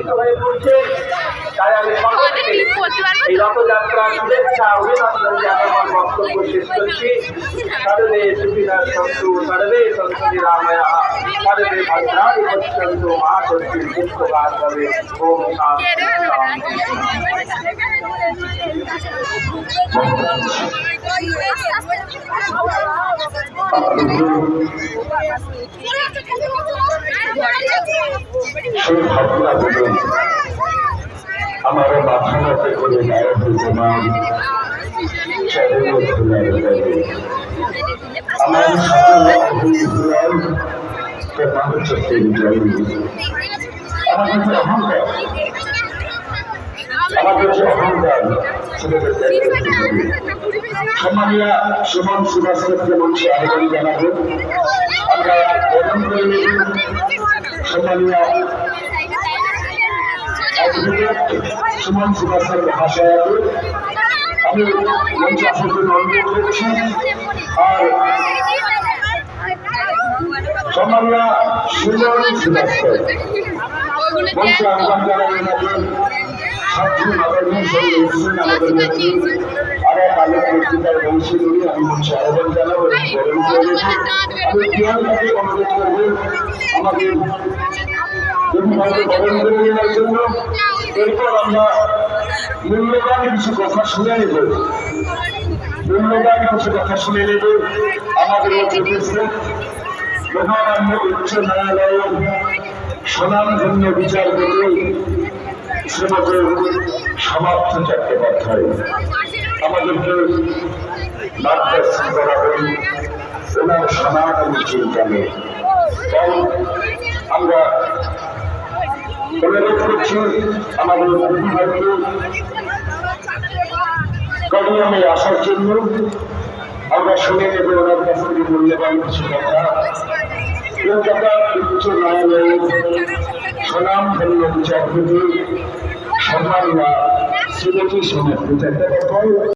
চিন্তিত হয়ে পড়ছে। তাই আমি সকলকে এই রথযাত্রার শুভেচ্ছা অভিনন্দন জানিয়ে আমার বক্তব্য শেষ করছি। সর্বে সুখিনঃ সন্তু সর্বে সন্তু নিরাময়াঃ সর্বে ভদ্রাণি পশ্যন্তু মা কশ্চিৎ দুঃখভাগ্ ভবেৎ। ওম শান্তি সেই ভাবনাগুলো আমার মাথা মতো করে গায়ে তোমার আমার তোমার চোখের জল আমাদের যে অহংকার সম্মানীয় সুমন সুভাষকে মঞ্চে আবেদন জানাবো। আমরা গ্রহণ করে নেব সম্মানীয় সুমন সুভাষের ভাষায় আমি মঞ্চে আসার জন্য অনুরোধ করছি। আর সম্মানীয় সুমন সুভাষ মঞ্চে আহ্বান জানাবেন আর এক আলোক পত্রিকার বংশী করি আমি মঞ্চে আহ্বান জানাবো অনুরোধ করবো আমাদের বরণ করে নেওয়ার জন্য। এরপর আমরা মূল্যবান কিছু কথা শুনে নেব আমাদের মহামান্য উচ্চ ন্যায়ালয়ের স্বনামধন্য বিচারপতি শ্রীমতী সমাপ্ত চট্টোপাধ্যায় আমাদেরকে মার্গদর্শন করাবেন ওনার সনাতনী চিন্তনে। তাই আমরা অনুরোধ করছি আমাদের অভিভাবককে কডিয়ামে আসার জন্য। আমরা শুনে নেব ওনার কাছ থেকে মূল্যবান কিছু কথা। কলকাতা উচ্চ ন্যায়ালয়ের স্বনামধন্য বিচারপতি সম্মানীয় শ্রীমতী সমাপ্ত চট্টোপাধ্যায়